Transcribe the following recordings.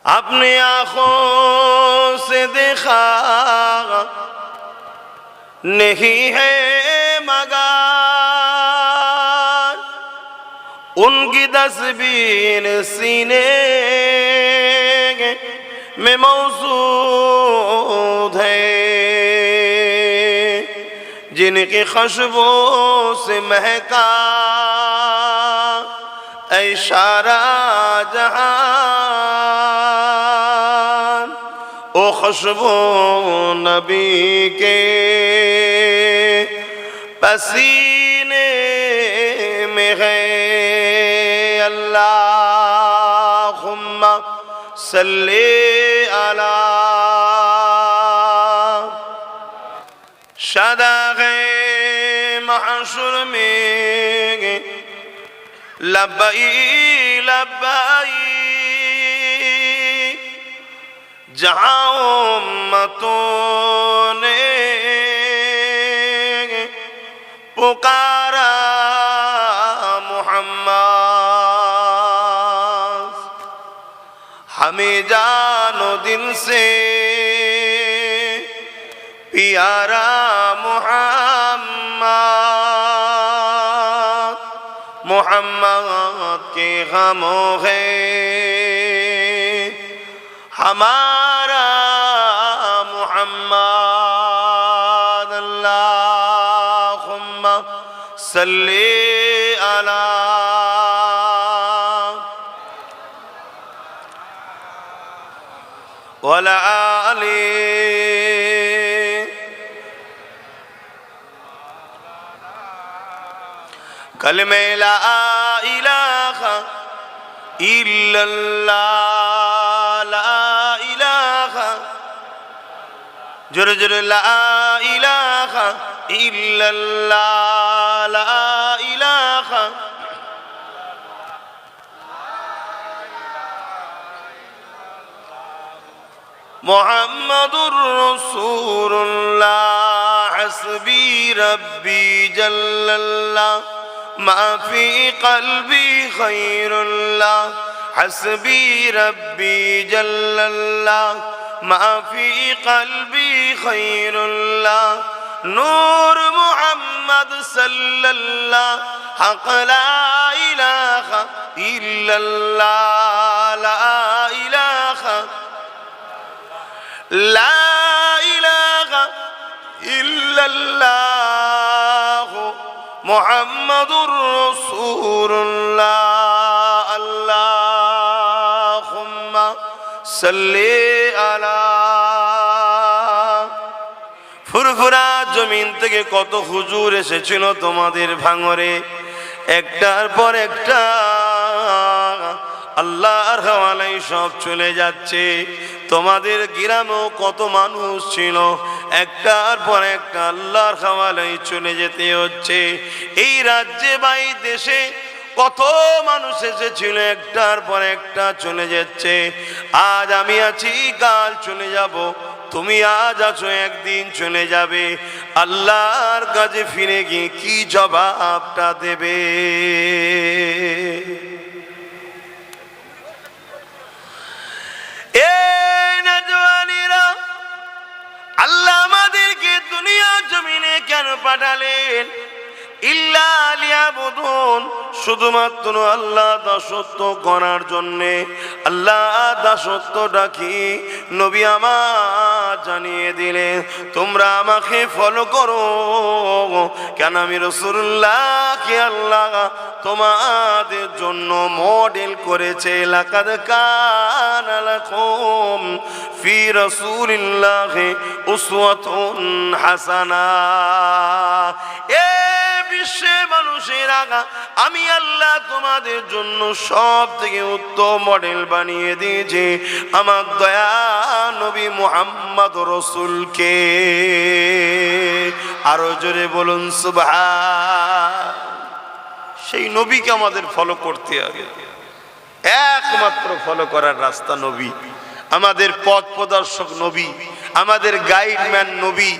अपनी आंखों से देखा नहीं है मगर उनकी तस्वीर सीने में मौजूद है, जिनकी खुशबू से महका ऐ सारा जहान। ओ खुशबू नबी के पसीने में है। अल्लाहुम्मा सल्ली अला शदाग़े महशर में लब्बई लब्बई, जहाँ उम्मतों ने पुकारा मुहम्मद, हमें जानो दिल से प्यारा मुहम्मद। मुहम्मद के गमों है हमारा मुहम्मद। अल्लाहुम्मा सल्ली अला वला आली कलमे ला इलाहा इल्लल्लाह, ला इलाहा जुर जुर, ला इलाहा इल्लल्लाह, ला इलाहा मुहम्मदुर रसूलुल्लाह। हस्बी रब्बी जल्लल्लाह मा फी क़ल्बी खैरुल्लाह। हस्बी रब्बी जल्लल्लाह मा फी क़ल्बी खैरुल्लाह। नूर मुहम्मद सल्लल्लाह हक़ ला इलाहा इल्लल्लाह, ला इलाहा ला इलाहा इल्लल्लाह मुहम्मदुर रसूलुल्लाह। अल्लाहुम्मा सल्ली अला। ফুরফুরা জমিন থেকে কত হুজুর এসেছিল তোমাদের ভাঙরে, একটার পর একটা আল্লাহর হাওয়ালায় সব চলে যাচ্ছে। তোমাদের গ্রামেও কত মানুষ ছিল, একটার পর একটা আল্লাহর হাওয়ালায় চলে যেতে হচ্ছে। এই রাজ্যে বা এই দেশে কত মানুষ এসেছিল, একটার পর একটা চলে যাচ্ছে। আজ আমি আছি, কাল চলে যাব। তুমি আজ আছো, একদিন চলে যাবে। আল্লাহর কাছে ফিরে গিয়ে কি জবাবটা দেবে? আল্লাহ আমাদেরকে দুনিয়া জমিনে কেন পাঠালেন? ইল্লা লিয়াবুদুন, শুধুমাত্র আল্লাহ দাসত্ব করার জন্যে। আল্লাহ দাসত্বটা কি নবী আমার জানিয়ে দিলেন, তোমরা আমাকে ফলো করো। কেন? আমি রাসূলুল্লাহকে আল্লাহ তোমাদের জন্য মডেল করেছে। লাকাদ কানা লাকুম ফি রাসূলিল্লাহি উসওয়াতুন হাসানাহ। বিশ্বের মানুষের আগা আমি আল্লাহ তোমাদের জন্য সব থেকে উত্তম মডেল বানিয়ে দিয়েছি আমার দয়া নবী মুহাম্মদ রাসূলকে। আরো জোরে বলুন সুবহান। সেই নবীকে আমাদের ফলো করতে হবে। একমাত্র ফলো করার রাস্তা নবী, আমাদের পথ প্রদর্শক নবী, আমাদের গাইডম্যান নবী,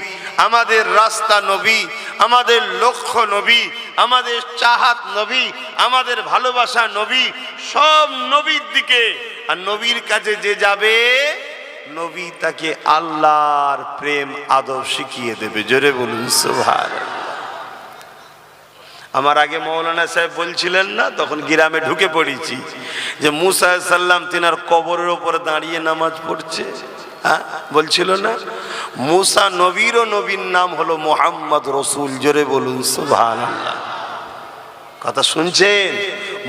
আমাদের রাস্তা নবী, আমাদের লক্ষ্য নবী, আমাদের চাহাত নবী, আমাদের ভালোবাসা নবী, সব নবীর দিকে। আর নবীর কাছে যে যাবে নবী তাকে আল্লাহর প্রেম আদব শিখিয়ে দেবে। জোরে বলুন সুবহানাল্লাহ। আমার আগে মৌলানা সাহেব বলছিলেন না, তখন গ্রামে ঢুকে পড়েছি, যে মুসা সাল্লাম তিনার কবরের ওপর দাঁড়িয়ে নামাজ পড়ছে। হ্যাঁ বলছিল না, মুসা নবীরও নবীর নাম হলো মুহাম্মদ রসুল। জোরে বলুন সুবহানাল্লাহ। কথা শুনছেন?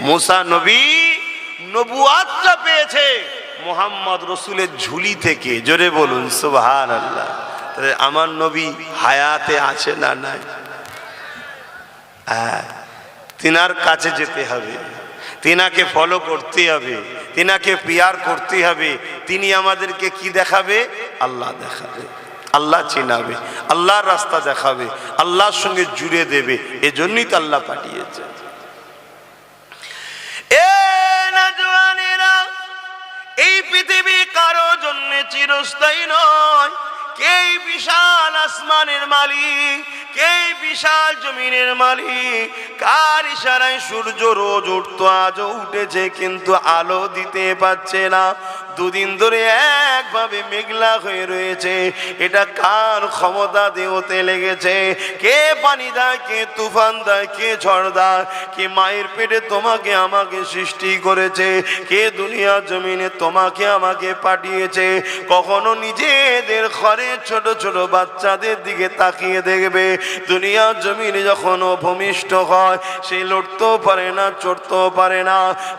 মুসা নবী নবুয়াতটা পেয়েছে মুহাম্মদ রসুলের ঝুলি থেকে। জোরে বলুন সুবহানাল্লাহ। তাহলে আমার নবী হায়াতে আছে না নাই? তিনার কাছে যেতে হবে, তিনাকে ফলো করতে হবে, তিনাকে পিয়ার করতে হবে। তিনি আমাদেরকে কি দেখাবে? আল্লাহ দেখাবে, আল্লাহ চিনাবে, আল্লাহর রাস্তা দেখাবে, আল্লাহর সঙ্গে জুড়ে দেবে। এজন্যই তো আল্লাহ পাঠিয়েছে। এই পৃথিবী কারো জন্য চিরস্থায়ী নয়। কে বিশাল আসমানের মালিক, কে বিশাল জমিনের মালিক, কার ইশারায় সূর্য রোজ উঠতো, আজও উঠেছে কিন্তু আলো দিতে পারছে না। দুদিন ধরে একভাবে মেঘলা হয়ে রয়েছে। এটা কার ক্ষমতা দেওতে লেগেছে? কে পানি দেয়, কে তুফান দেয়, কে ঝড় দেয়? কে মায়ের পেটে তোমাকে আমাকে সৃষ্টি করেছে? কে দুনিয়া জমিনে তোমাকে আমাকে পাঠিয়েছে? কখনো নিজেদের ঘরে ছোট ছোট বাচ্চাদের দিকে তাকিয়ে দেখবে, দুনিয়া জমিনে যখন ভূমিষ্ঠ হয় সে লড়তেও পারে না, চড়তেও পারে না।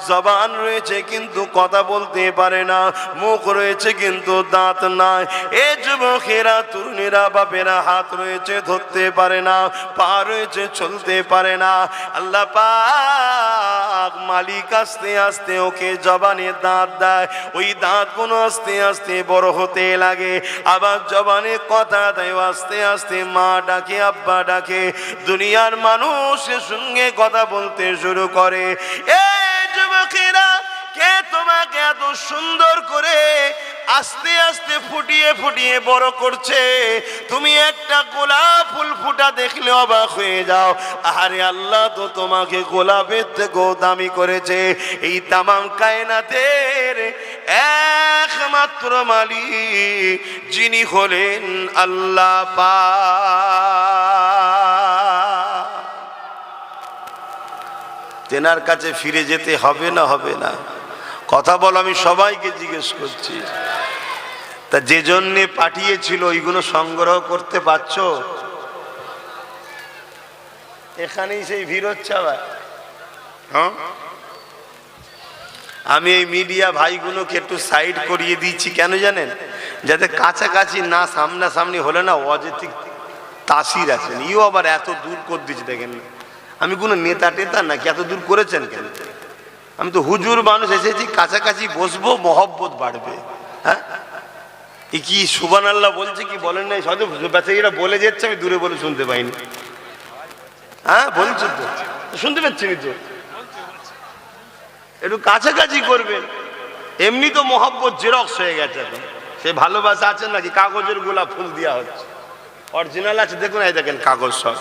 জবান রয়েছে কিন্তু কথা বলতে পারে না, মুখ রয়েছে কিন্তু দাঁত নাই। এ যুবকেরা, তরুণীরা, বাপেরা, হাত রয়েছে ধরতে পারে না, পা রয়েছে চলতে পারে না। আল্লাহ পাক মালিক আস্তে আস্তে ওকে জবানে দাঁত দেয়। ওই দাঁত কোনো আস্তে আস্তে বড় হতে লাগে, আবার জবানে কথা দেয়, আস্তে আস্তে মা ডাকে, আব্বা ডাকে। দুনিয়ার মানুষের সঙ্গে কথা বলতে শুরু করে। এ যুবকেরা, কে তোমাকে এত সুন্দর করে আস্তে আস্তে ফুটিয়ে ফুটিয়ে বড় করছে? তুমি একটা গোলাপ ফুল ফুটা দেখলে অবাক হয়ে যাও। আরে আল্লাহ তো তোমাকে গোলাপের থেকেও দামি করেছে। এই তামাম কায়নাতের একমাত্র মালিক যিনি হলেন আল্লাহ পাক। তেনার কাছে ফিরে যেতে হবে না হবে না? কথা বল, আমি সবাইকে জিজ্ঞেস করছি। তা যে জন্য পাঠিয়েছিল ওইগুলো সংগ্রহ করতে পারছো? এখানেই সেই ভিড় হচ্ছে আবার। হ্যাঁ, আমি এই মিডিয়া ভাইগুলোকে একটু সাইড করিয়ে দিচ্ছি। কেন জানেন? যাতে কাছাকাছি না, সামনাসামনি হলে না অযৌক্তিক তাসির আছেন। ইও আবার এত দূর করে দিচ্ছে, দেখেন আমি কোনো নেতা টেতা নাকি? এত দূর করেছেন কেন? আমি তো হুজুর মানুষ, এসেছি কাছাকাছি বসবো, মহব্বত বাড়বে। হ্যাঁ, এ কি সুবহানাল্লাহ বলছে কি বলেন নাই? সব বেচারিরা বলে যাচ্ছে, আমি দূরে বলে শুনতে পাইনি। হ্যাঁ বলছো তো, শুনতে পাচ্ছি তো। একটু কাছাকাছি করবেন। এমনি তো মহব্বত জেরক্স হয়ে গেছে এখন। সে ভালোবাসা আছে নাকি? কাগজের গোলাপ ফুল দেওয়া হচ্ছে। অরিজিনাল আছে দেখুন, এই দেখেন কাগজ, সব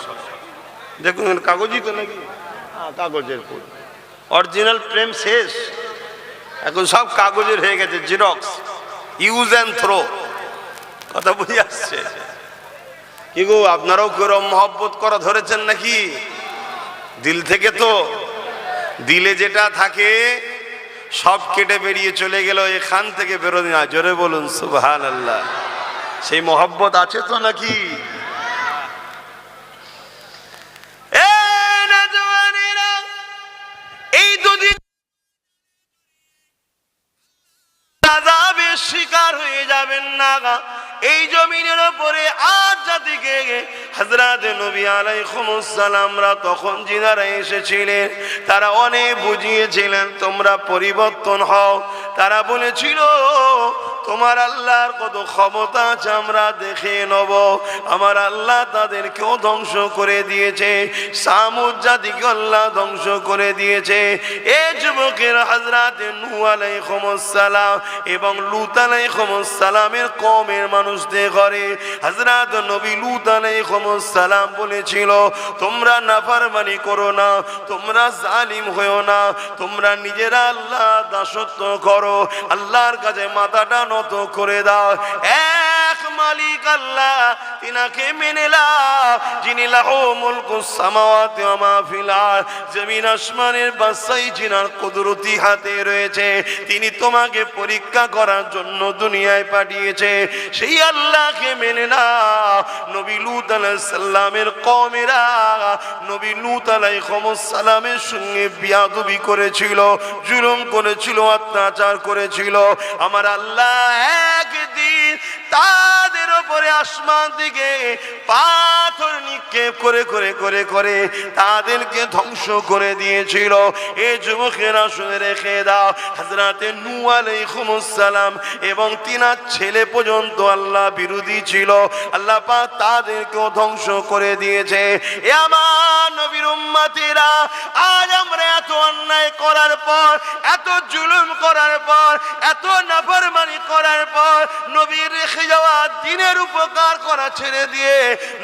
দেখুন কাগজই তো নাকি? হ্যাঁ কাগজের ফুল। অরিজিনাল প্রেম শেষ, এখন সব কাগজের হয়ে গেছে, জেরক্স, ইউজ অ্যান্ড থ্রো। কথা বুঝে আসছে কি গো? আপনারাও কেরম মহব্বত করা ধরেছেন নাকি? দিল থেকে তো? দিলে যেটা থাকে সব কেটে বেরিয়ে চলে গেল, এখান থেকে বেরোনি না। জোরে বলুন সুবহানাল্লাহ। সেই মহব্বত আছে তো নাকি? এই দুদিন আযাবের শিকার হয়ে যাবেন না। এই জমিনের উপরে আজ জাতিকে হযরত নবী আলাইহিস সালামরা তখন যিনারা এসেছিলেন তারা অনেক বুঝিয়েছিলেন তোমরা পরিবর্তন হও। তারা বলেছিল তোমার আল্লাহর কত ক্ষমতা আছে আমরা দেখে নেব। আমার আল্লাহ তাদেরকেও ধ্বংস করে দিয়েছে, সামুদ জাতিকে আল্লাহ ধ্বংস করে দিয়েছে। এ যুবকের হযরত নূহ আলাইহিস সালাম এবং লূত আলাইহিস সালামের কওমের মানুষদের ঘরে হযরত নবী লূত আলাইহিস সালাম বলেছিল, তোমরা নাফরমানি করো না, তোমরা জালিম হয়ো না, তোমরা নিজেরা আল্লাহ দাসত্ব করো, আল্লাহর কাছে মাথাটা নত করে দাও। এক মালিক আল্লাহ, তিনাকে মেনে নাও, যিনি লাহু মুলকুস সামাওয়াতি ওয়া মা ফিল আরদ, জমিন আসমানের বাদশাহী যিনার কুদরতি হাতে রয়েছে, তিনি তোমাকে পরীক্ষা করার জন্য দুনিয়ায় পাঠিয়েছে, সেই আল্লাহকে মেনে নাও। নবী লূত আলাইহিস সালামের কওমেরা নবী লূত আলাইহিস সালামের সঙ্গে বিয়াদবি করেছিল, জুলুম করেছিল, অত্যাচার করেছিল। আমার আল্লাহ একদিন তাদের উপরে আসমান থেকে পাথর নিক্ষেপ করে করে করে করে তাদেরকে ধ্বংস করে দিয়েছিল। এই যুবকেরা শুনে রেখে দাও, হযরতে নূহ আলাইহিস সালাম এবং তিনার ছেলে পর্যন্ত আল্লাহ বিরোধী ছিল, আল্লাহ পাক তাদেরকেও ধ্বংস করে দিয়েছে। এ আমার নবীর উম্মতেরা, আজ আমরা এত অন্যায় করার পর, এত জুলুম করার পর, এত নাফরমানি করার পর, নবীর রেখে যাওয়া দ্বীনের উপকার করা ছেড়ে দিয়ে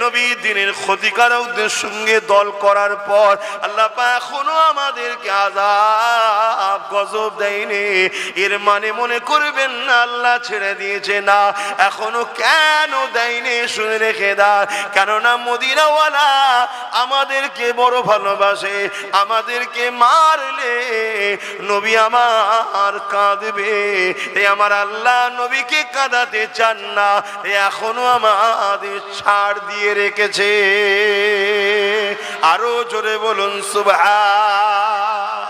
নবীর দ্বীনের ক্ষতিকারকদের সঙ্গে দল করার পর আল্লাহ পাক এখনো আমাদেরকে আযাব গজব দেয়নি। এর মানে মনে করবেন না আল্লাহ ছেড়ে দিয়েছে, না, এখনো কেন দেয়নি শুনে রেখে দাও। কেননা মদিনাওয়ালা আমাদেরকে বড় ভালোবাসে, আমাদেরকে মারলে নবী আমার কাঁদবে, এই আমার আল্লাহ নবীকে কাঁদাতে চান না, এখনো আমাদের ছাড় দিয়ে রেখেছে। আরো জোরে বলুন সুবহান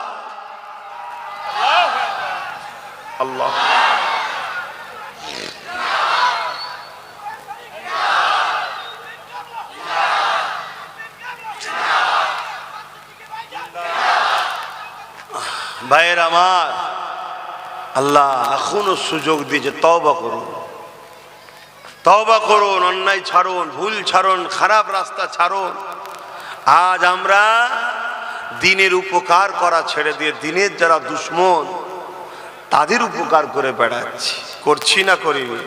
আল্লাহ। ভাইয়ের আমার, আল্লাহ এখনো সুযোগ দিয়েছে, তওবা করুন, তওবা করুন, অন্যায় ছাড়ুন, ভুল ছাড়ুন, খারাপ রাস্তা ছাড়ুন। আজ আমরা দ্বীনের উপকার করা ছেড়ে দিয়ে দ্বীনের যারা দুশমন তাদের উপকার করে বেড়াচ্ছি, করছি না করিনি?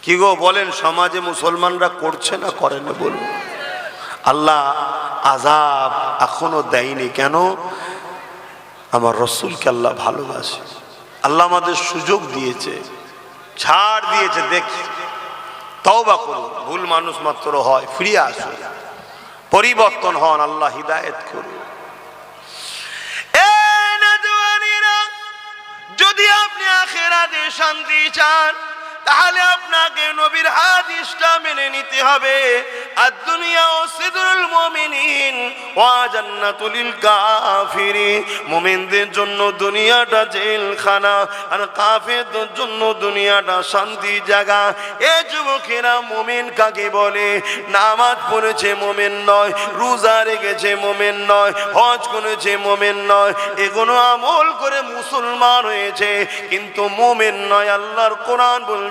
কি গো বলেন, সমাজে মুসলমানরা করছে না করে না বলুন? আল্লাহ আযাব এখনো দেয়নি কেন? আমার রসুলকে আল্লাহ ভালোবাসে, আল্লাহ আমাদের সুযোগ দিয়েছে, ছাড় দিয়েছে। দেখি, তওবা করুন, ভুল মানুষ মাত্র হয়, ফিরে আসুন, পরিবর্তন হন, আল্লাহ হিদায়েত করুন। যদি আপনি আখিরাতে শান্তি চান, তাহলে আপনাকে নবীর হাদিসটা মেনে নিতে হবে। আদ-দুনিয়া সিদরুল মুমিনিন ওয়া জান্নাতুল কাফিরিন। মুমিনদের জন্য দুনিয়াটা জেলখানা, আর কাফেরদের জন্য দুনিয়াটা শান্তি জায়গা। এ যুবকেরা, মুমিন কাকে বলে? নামাজ পড়েছে মুমিন নয়, রোজা রেখেছে মুমিন নয়, হজ করেছে মুমিন নয়, এগুলো আমল করে মুসলমান হয়েছে কিন্তু মুমিন নয়। আল্লাহর কোরআন বলছে,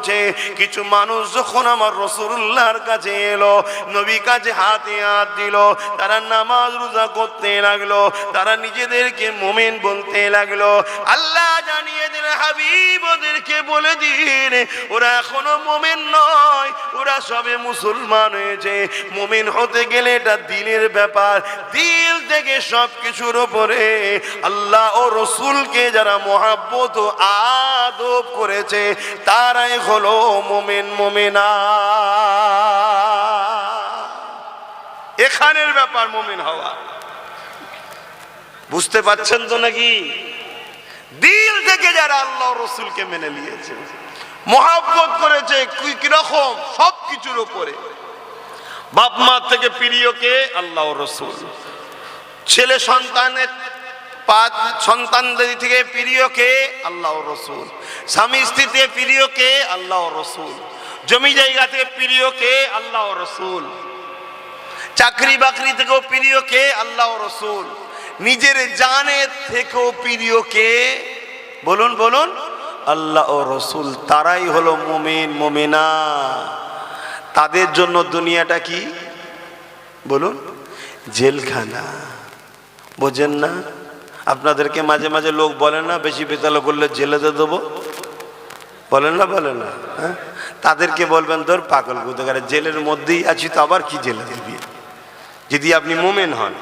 কিছু মানুষ যখন আমার রাসূলুল্লাহর কাছে এলো, নবী কাছে হাতে হাত দিল, তারা নামাজ রোজা করতে লাগলো, তারা নিজেদেরকে মুমিন বলতে লাগলো। আল্লাহ জানিয়ে দিন, হাবিব ওদেরকে বলে দিন, ওরা এখনো মুমিন নয়, ওরা সবে মুসলমান হয়েছে। মুমিন হতে গেলে এটা দিলের ব্যাপার, দিল থেকে সবকিছুর উপরে আল্লাহ ও রসুলকে যারা মহাব্বত ও আদব করেছে তারাই হলো মুমিন মুমিনা। এখানের ব্যাপার মুমিন হওয়া, বুঝতে পারছেন তো নাকি? দিল থেকে যারা আল্লাহ রসুলকে মেনে নিয়েছে, মহাব্বত করেছে, কিরকম? সবকিছুর উপরে। বাপ মা থেকে প্রিয় কে? আল্লাহ রসুল। ছেলে সন্তানদের থেকে প্রিয় কে? আল্লাহ রসুল। স্বামী স্ত্রী থেকে প্রিয় কে? আল্লাহ রসুল। জমি জায়গা থেকে প্রিয় কে? আল্লাহ রসুল। চাকরি বাকরি থেকেও প্রিয় কে? আল্লাহ রসুল। নিজের জানের থেকেও প্রিয় কে? বলুন বলুন। আল্লাহ ও রসুল, তারাই হলো মুমিন মুমিনা। তাদের জন্য দুনিয়াটা কি বলুন? জেলখানা। বোঝেন না? আপনাদেরকে মাঝে মাঝে লোক বলে না, বেশি বেতালো করলে জেলেতে দেবো, বলেন না বলেন না? হ্যাঁ, তাদেরকে বলবেন তোর পাগল কোথাকারে, জেলের মধ্যেই আছি তো আবার কি জেলে দিবি? যদি আপনি মোমেন হন,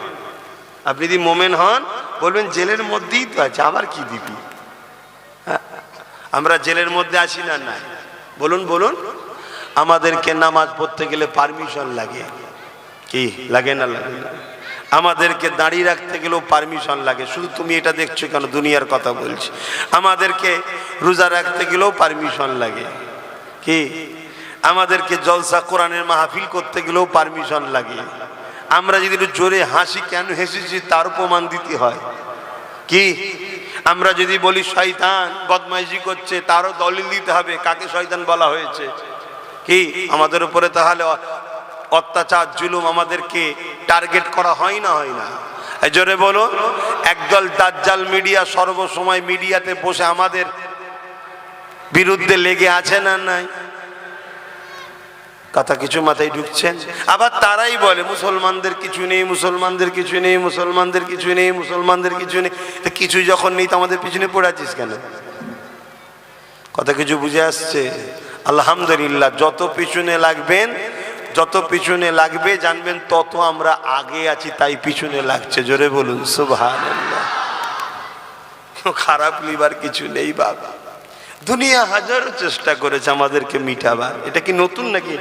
আপনি যদি মোমেন হন বলবেন জেলের মধ্যেই তো আছে, আবার কি দিবি? হ্যাঁ, আমরা জেলের মধ্যে আছি না? নাই। বলুন বলুন। আমাদেরকে নামাজ পড়তে গেলে পারমিশন লাগে, কি লাগে না লাগে না? আমাদেরকে দাঁড়িয়ে রাখতে গেলেও পারমিশন লাগে। শুধু তুমি এটা দেখছো কেন? দুনিয়ার কথা বলছি। আমাদেরকে রোজা রাখতে গেলেও পারমিশন লাগে, কি? আমাদেরকে জলসা কোরআনের মাহফিল করতে গেলেও পারমিশন লাগে। আমরা যদি একটু জোরে হাসি, কেন হেসেছি তার প্রমাণ দিতে হয়, কি? আমরা যদি বলি শয়তান বদমাইশি করছে, তারও দলিল দিতে হবে কাকে শয়তান বলা হয়েছে, কি? আমাদের উপরে তাহলে অত্যাচার জুলুম আমাদেরকে টার্গেট করা হয় না, হয় না? এই জোরে বলো। একদল দাজ্জাল মিডিয়া সর্বসময় মিডিয়াতে বসে আমাদের বিরুদ্ধে লেগে আছে না নাই? কথা কিছু মাথায় ঢুকছেন? আবার তারাই বলে মুসলমানদের কিছু নেই, মুসলমানদের কিছু নেই, মুসলমানদের কিছু নেই, মুসলমানদের কিছু নেই। তো কিছু যখন নেই তো আমাদের পিছনে পড়ে আছিস কেন? কথা কিছু বুঝে আসছে? আলহামদুলিল্লাহ। যত পিছনে লাগবেন, যত পিছনে লাগবে জানবেন তত আমরা আগে আছি, তাই পিছনে লাগছে। জোরে বলুন সুবহানাল্লাহ। খারাপ লিবার কিছু নেই বাবা। দুনিয়া হাজারো চেষ্টা করেছে আমাদেরকে মিটাবার। এটা কি নতুন নাকি?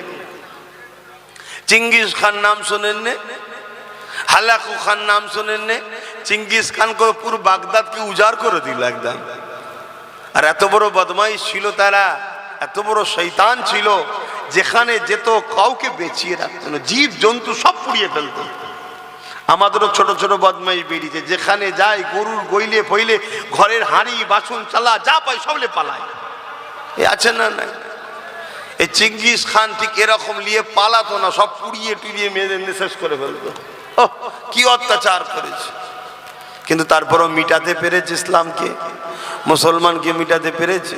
চিঙ্গিস খান নাম শোনেন নে? হালাকু খান নাম শোনেন নে? চিঙ্গিস খান করে পুরো বাগদাদকে উজাড় করে দিল একদম। আর এত বড় বদমাইশ ছিল তারা, এত বড় শয়তান ছিল, যেখানে যেত কাউকে বেঁচিয়ে রাখতো না, জীব জন্তু সব পুড়িয়ে ফেলতো। আমাদেরও ছোট ছোট বদমাইশ বেরিয়েছে, যেখানে যায় গরুর গইলে ফইলে ঘরের হাঁড়ি বাসন চালা যা পায় সবলে পালায়। এ আছে না? নাই। এই চিঙ্গিস খান ঠিক এরকম নিয়ে পালাতো না, সব পুড়িয়ে টুড়িয়ে মেয়েদের শেষ করে ফেলতো। কি অত্যাচার করেছে! কিন্তু তারপরও মিটাতে পেরেছে ইসলামকে, মুসলমানকে মিটাতে পেরেছে।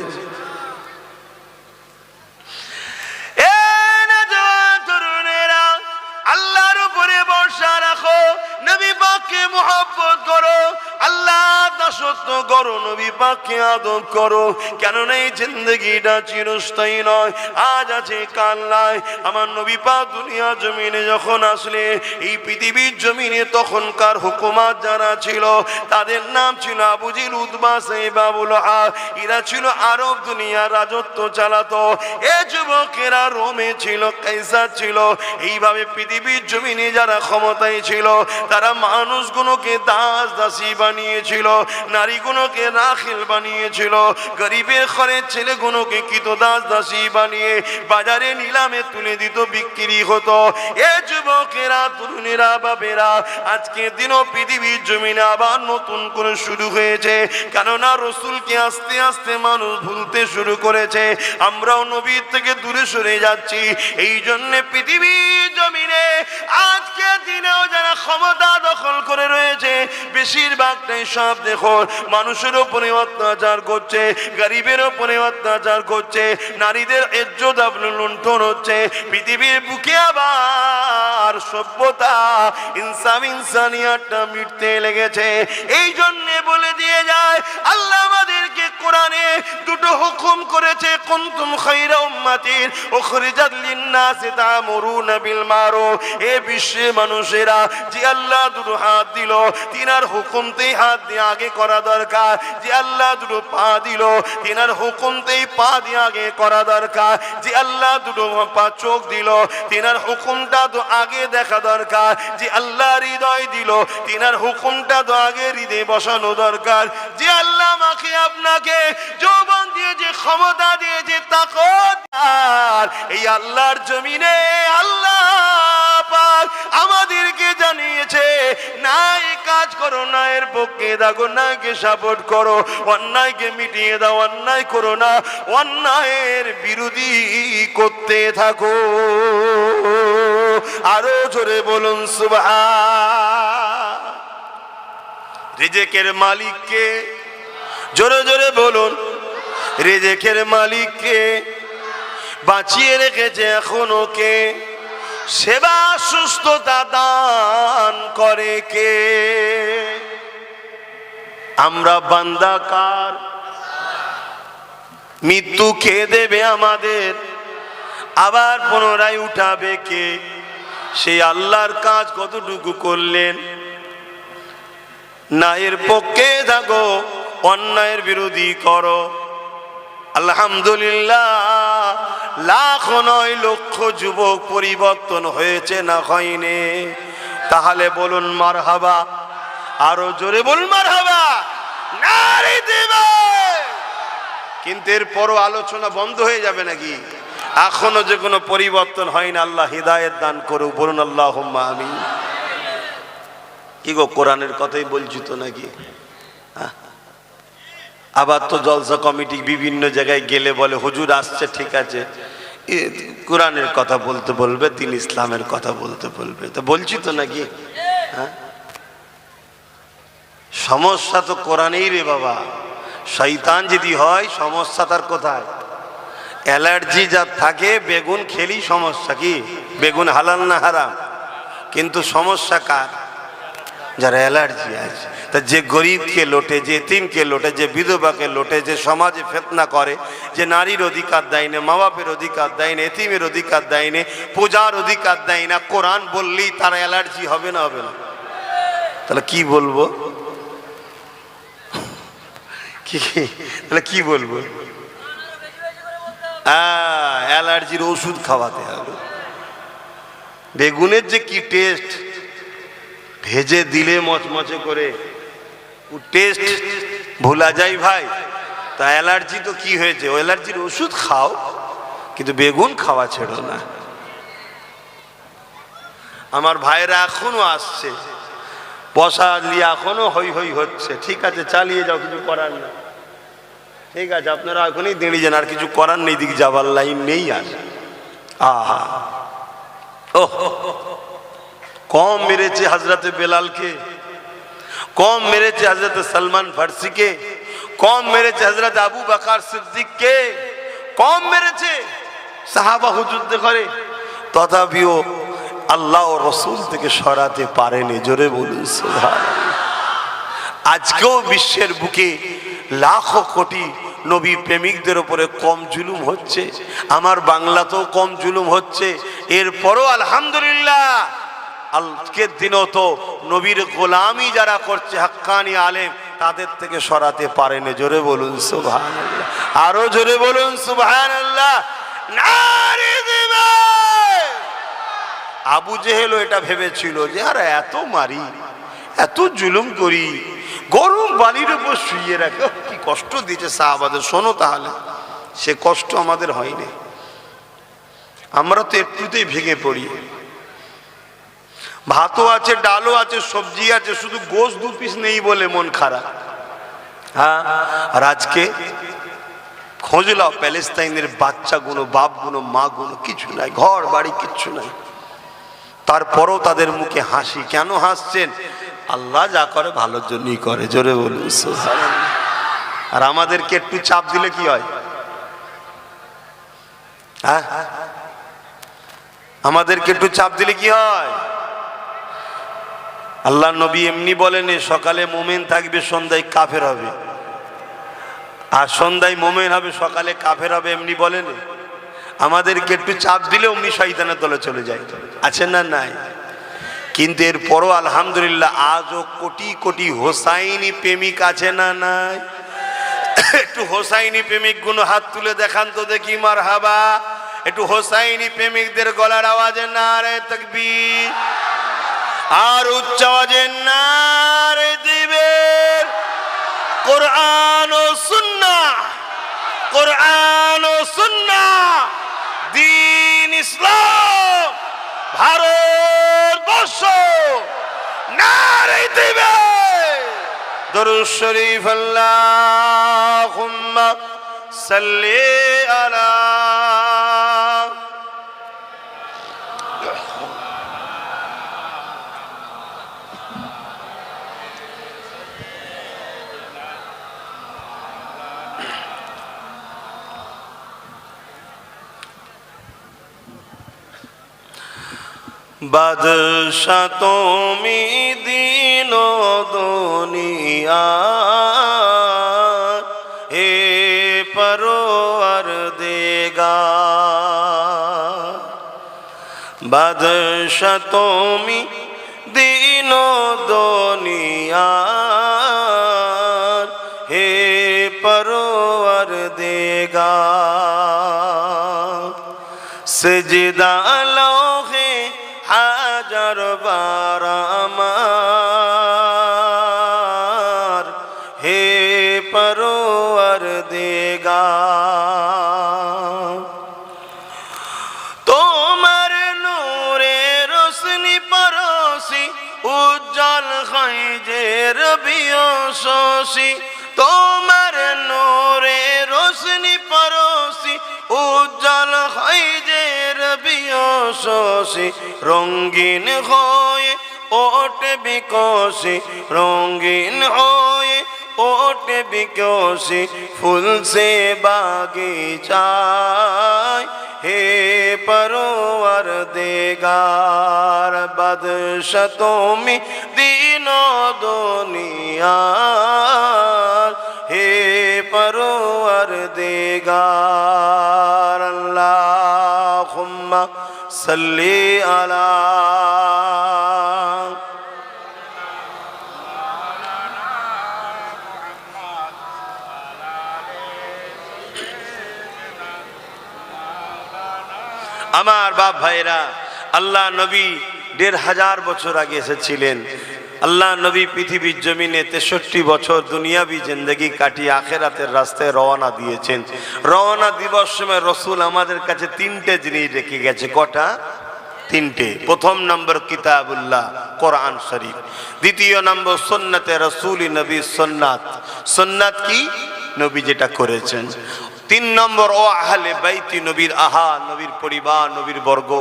আল্লাহর উপরে ভরসা রাখো, নবী পাককে মুহাব্বত করো, আল্লাহ দাসত্ব করো, নবী পাককে আদব করো। কেননা এই জিন্দেগিটা চিরস্থায়ী নয়, আজ আছে কাল নাই। আমার নবী পাক দুনিয়া জমিনে যখন আসলে, এই পৃথিবীর জমিনে তখনকার হুকুমাত যারা ছিল তাদের নাম ছিল আবু জিল, উতবা, সাইবা, আবু লাহাব। এরা ছিল আরব দুনিয়ার রাজত্ব চালাতো। এ যুবকেরা রোমে ছিল, কাইসার ছিল। এইভাবে পৃথিবীর জমিনে যারা ক্ষমতায় ছিল তারা মানুষগুলোকে দাস দাসী বানিয়েছিল, নারীগুলোকে রাখিল বানিয়েছিল, গরিবের ঘরের ছেলেগুলোকে কৃতদাস দাসী বানিয়ে বাজারে নিলামে তুলে দিত, বিক্রি হতো। এ যুবকেরা, তরুণেরা, বাবেরা, আজকে দিনও পৃথিবীর জমিনে আবার নতুন করে শুরু হয়েছে। কেননা রসুলকে আস্তে আস্তে মানুষ ভুলতে শুরু করেছে, আমরাও নবীর থেকে দূরে সরে যাচ্ছি। এই জন্য পৃথিবীর জমিনে আজকে দিনেও যারা ক্ষমতা দখল করে রয়েছে বেশিরভাগটাই সব দেখো মানুষের উপরে অত্যাচার করছে, গরিবের উপরে অত্যাচার করছে, নারীদের ইজ্জত আবরু লুণ্ঠন হচ্ছে। পৃথিবীর বুকে আবার সভ্যতা, ইনসানিয়াতটা মিটতে লেগেছে। এই জন্য বলে দিয়ে যায় আল্লাহ আমাদেরকে কোরআনে দুটো হুকুম করেছে, কুনতুম খায়রা উম্মাতিন উখরিজাত লিন-নাসি তা'মুরুনা বিল মারুফ। এ বিশ্বের মানুষেরা, যে আল্লাহ দুটো হাত দিল তিনার হুকুমতেই হাত দিয়ে আগে করা দরকার, যে আল্লাহ দুটো পা দিল তিনার হুকুমতেই পা দিয়ে আগে করা দরকার, যে আল্লাহ দুটো পা চোখ দিল তিনার হুকুমটা তো আগে দেখা দরকার, যে আল্লাহ হৃদয় দিল তিনার হুকুমটা তো আগে হৃদয়ে বসানো দরকার, যে আল্লাহ আমাকে আপনাকে যৌবন দিয়েছে, ক্ষমতা দিয়েছে, তাকত, এই আল্লাহর জমিনে আল্লাহ পাক আমাদেরকে জানিয়েছে নাই কাজ করো, না এর পক্ষে দেখো, নাকে সাপোর্ট করো, অন্যায়কে মিটিয়ে দাও, অন্যায় করো না, অন্যায়ের বিরোধী করতে থাকো। আরো জোরে বলুন সুবহান। রিজেকের মালিককে জোরে জোরে বলুন, রিজিকের মালিককে বাঁচিয়ে রেখেছে এখনো কে, সেবা সুস্থতা দান করে কে? আমরা বান্দা কার? মৃত্যু খেয়ে দেবে আমাদের, আবার পুনরায় উঠাবে কে? সেই আল্লাহর কাজ কতটুকু করলেন? ন্যায়ের পক্ষে থাকো, অন্যায়ের বিরোধী করো। আলহামদুলিল্লাহ, লাখ নয় লক্ষ যুবক পরিবর্তন হয়েছে না হয়নি? তাহলে বলুন মারহাবা, আরো জোরে বলুন মারহাবা, নারে দিবে। কিন্তু এরপরও আলোচনা বন্ধ হয়ে যাবে নাকি? এখনো যে কোনো পরিবর্তন হয় না। আল্লাহ হিদায়াত দান করুক, বলুন আল্লাহুম্মা আমিন। কি গো, কোরআনের কথাই বলছি তো নাকি? আবার তো জলসা কমিটি বিভিন্ন জায়গায় গেলে বলে হুজুর আসছে, ঠিক আছে, কোরআনের কথা বলতে বলবে, তিনি ইসলামের কথা বলতে বলবে, তো বলছি তো নাকি? হ্যাঁ, সমস্যা তো কোরআনেই রে বাবা। শয়তান যদি হয়, সমস্যা তার কোথায়? অ্যালার্জি যার থাকে, বেগুন খেলি সমস্যা কি? বেগুন হালাল না হারাম? কিন্তু সমস্যা কার? যার অ্যালার্জি আছে। তা যে গরিবকে লোটে, যে এতিমকে লোটে, যে বিধবাকে লোটে, যে সমাজে ফিতনা করে, যে নারীর অধিকার দেয় না, মা বাপের অধিকার দেয় না, এতিমের অধিকার দেয় না, পূজার অধিকার দেয় না, কোরআন বললেই তার অ্যালার্জি হবে না? হবে না? তাহলে কি বলবো? তাহলে কি বলবো? অ্যালার্জির ওষুধ খাওয়াতে হবে। বেগুনের যে কি টেস্ট, ভেজে দিলে মচমচে করে, ও টেস্ট ভোলা যায় ভাই। তা অ্যালার্জি তো কি হয়েছে? ও অ্যালার্জির ওষুধ খাও, কিন্তু বেগুন খাওয়া ছেড়ো না। আমার ভাইরা এখনো আসছে, বসা নিয়ে এখনো হই হই হচ্ছে। ঠিক আছে, চালিয়ে যাও, কিছু করার না। ঠিক আছে, আপনারা এখনই দাঁড়িয়ে যান, আর কিছু করার নেই, দিকে যাবার লাইন নেই আর। আহা, ও কম মেরেছে হজরতে বেলালকে, কম মেরেছে হজরতে সলমান ফার্সিকে, কম মেরেছে হজরত আবু বকর সিদ্দিককে, কম মেরেছে সাহাবা হুজুরদের করে, তথাপিও আল্লাহ ও রসুল থেকে সরাতে পারেনি। জোরে বলুন সুবহানাল্লাহ। আজকেও বিশ্বের বুকে লাখো কোটি নবী প্রেমিকদের উপরে কম জুলুম হচ্ছে, আমার বাংলাতেও কম জুলুম হচ্ছে। এরপরও আলহামদুলিল্লাহ, আজকের দিনও তো নবীর গোলামি যারা করছে হাক্কানি আলেম, তাদের থেকে সরাতে পারেনি। জোরে বলুন সুবহানাল্লাহ, আরো জোরে বলুন সুবহানাল্লাহ, নারে দিবে। আবু জেহেলও এটা ভেবেছিল যে আর এত মারি, এত জুলুম করি, গরম বালির উপর শুইয়ে রাখে, কি কষ্ট দিয়েছে সাহাবাদের। শোনো তাহলে, সে কষ্ট আমাদের হয়নি। আমরা তো একটুতেই ভেঙে পড়ি। ভাতও আছে, ডালও আছে, সবজি আছে, শুধু গোশ 2 পিস নেই বলে মন খারাপ। হ্যাঁ, আর আজকে খোঁজ লাও, প্যালেস্তাইনের বাচ্চাগুলো, বাপগুলো, মাগুলো, কিছু নাই, ঘর বাড়ি কিচ্ছু নাই, তারপরও তাদের মুখে হাসি। কেন হাসছেন? আল্লাহ যা করে ভালোর জন্যই করে। জোরে বলুন সুবহানাল্লাহ। আর আমাদেরকে একটু চাপ দিলে কি হয়? হ্যাঁ, আমাদেরকে একটু চাপ দিলে কি হয়? আল্লাহ নবী এমনি বলেন, সকালে মোমেন থাকবে, সন্ধ্যায় কাফের হবে, আর সন্ধ্যায় মোমেন হবে, সকালে কাফের হবে, এমনি বলেন। আমাদেরকে একটু চাপ দিলে অমনি শয়তানের দলে চলে যায়। আছে না নাই? কিন্তু এরপরও আলহামদুলিল্লাহ আজও কোটি কোটি হোসাইনি প্রেমিক আছে না নাই? একটু হোসাইনি প্রেমিক গুলো হাত তুলে দেখান তো দেখি, মারহাবা। একটু হোসাইনি প্রেমিকদের গলার আওয়াজে নারে তাকবীর, আর উচ্চ আওয়াজে নারে দিবের। কোরআন ও সুন্নাহ, কোরআন ও সুন্নাহ, দ্বীন ইসলাম, ভারতবর্ষ, নারে দিবের। দরুদ শরীফ, আল্লাহুম্মা সাল্লি আলা। বাদশা তুমি দিন দুনিয়া হে পরওয়ারদিগার বাদশা তুমি দিন দুনিয়া হে পরওয়ারদিগার সিজদা লৌহে হাজার বার আমার হে পরওয়ারদিগার তোমার নূরে রোশনি পরশি উজ্জ্বল হয় যে রবিও শশী তোমার নূরে রোশনি পরশি উজ্জ্বল হয় যে রবিও শশী রঙিন হয়ে ওঠে বিকশি রঙিন হয়ে ওঠে বিকশি ফুল সে বাগিচায় হে পরওয়ারদিগার বাদশা তুমি দিন দুনিয়ার হে পরওয়ারদিগার আল্লাহুম্মা সাল্লি আলা আমার বাপ ভাইরা আল্লাহ নবী ১৫০০ বছর আগে এসেছিলেন আল্লাহ নবী পৃথিবীর জমিনে ৬৩ বছর দুনিয়াবি জিন্দগি কাটিয়ে আখেরাতের রাস্তায় রওনা দিয়েছেন রওনা দিবস সময় রসুল আমাদের কাছে ৩টে জিনিস রেখে গেছে কটা ৩টে প্রথম নম্বর কিতাবুল্লাহ কোরআন শরীফ দ্বিতীয় নম্বর সুন্নতে রসুল নবী সুন্নাত সুন্নাত কি নবী যেটা করেছেন ৩ নম্বর ও আহলে বাইতি নবীর আহাল নবীর পরিবার নবীর বর্গ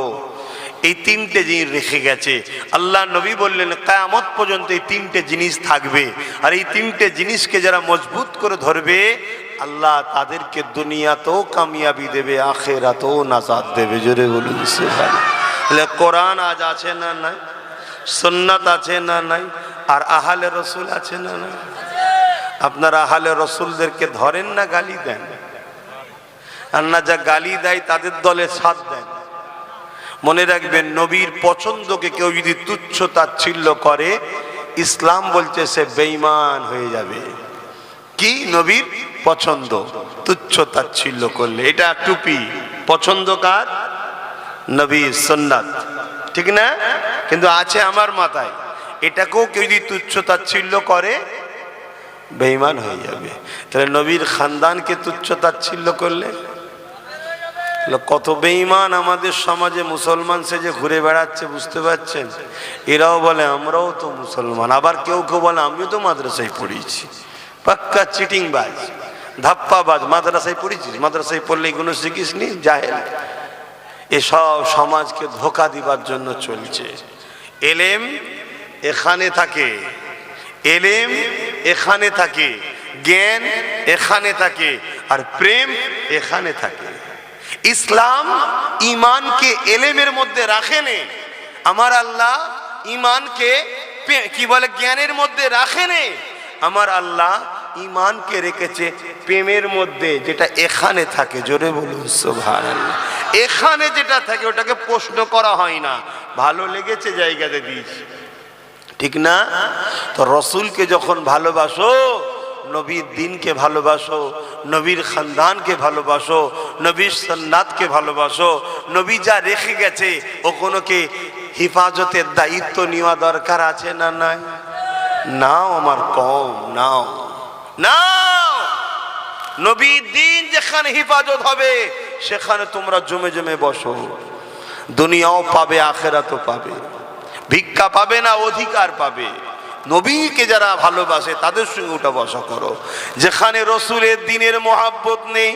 এই ৩টে জিনিস রেখে গেছে আল্লাহ নবী বললেন কিয়ামত পর্যন্ত এই ৩টে জিনিস থাকবে আর এই ৩টে জিনিসকে যারা মজবুত করে ধরবে আল্লাহ তাদেরকে দুনিয়াতেও কামিয়াবি দেবে আখিরাতেও নাজাত দেবে জোরে বলুন সুবহানাল্লাহ তাহলে কোরআন আজ আছে না নাই সুন্নাত আছে না নাই আর আহলে রাসূল আছে না নাই আপনারা আহলে রাসূলদেরকে ধরেন না গালি দেন আর না যা গালি দেয় তাদের দলে সাথ দেন মনে রাখবেন নবীর পছন্দকে কেউ যদি তুচ্ছ তাচ্ছিল্য করে ইসলাম বলছে সে বেঈমান হয়ে যাবে কি নবীর পছন্দ তুচ্ছ তাচ্ছিল্য করলে এটা টুপি পছন্দ কার নবীর সুন্নাত ঠিক না কিন্তু আছে আমার মাথায় এটাকেও কেউ যদি তুচ্ছ তাচ্ছিল্য করে বেঈমান হয়ে যাবে তাহলে নবীর খানদানকে তুচ্ছ তাচ্ছিল্য করলে কত বেঈমান আমাদের সমাজে মুসলমান সেজে ঘুরে বেড়াচ্ছে বুঝতে পারছেন এরাও বলে আমরাও তো মুসলমান আবার কেউ কেউ বলে আমিও তো মাদ্রাসায় পড়েছি পাক্কা চিটিংবাজ ধাপ্পাবাজ মাদ্রাসায় পড়েছিস মাদ্রাসায় পড়লে এগুলো শিখিস নি জাহেল এসব সমাজকে ধোঁকা দিবার জন্য চলছে এলেম এখানে থাকে এলেম এখানে থাকে জ্ঞান এখানে থাকে আর প্রেম এখানে থাকে ইসলাম ঈমানকে এলেমের মধ্যে রাখেনে আমার আল্লাহ ঈমানকে কি বলে জ্ঞানের মধ্যে রাখেনে আমার আল্লাহ ঈমানকে রেখেছে প্রেমের মধ্যে যেটা এখানে থাকে জোরে বলুন সুবহানাল্লাহ এখানে যেটা থাকে ওটাকে প্রশ্ন করা হয় না ভালো লেগেছে জায়গাতে দিয়েছি ঠিক না তো রসুলকে যখন ভালোবাসো নবীর দ্বীনকে ভালোবাসো নবীর খানদানকে ভালোবাসো নবীর সুন্নাতকে ভালোবাসো নবী যা রেখে গেছে ওগুলোকে হিফাজতের দায়িত্ব নেওয়া দরকার আছে না নাই নাও আমার কম নাও নাও নবীর দ্বীন যেখানে হিফাজত হবে সেখানে তোমরা জমে জমে বসো দুনিয়াও পাবে আখিরাতও পাবে ভিক্ষা পাবে না অধিকার পাবে নবীকে যারা ভালোবাসে তাদের সঙ্গে উঠা বসা করো যেখানে রসুলের দ্বীনের মহাব্বত নেই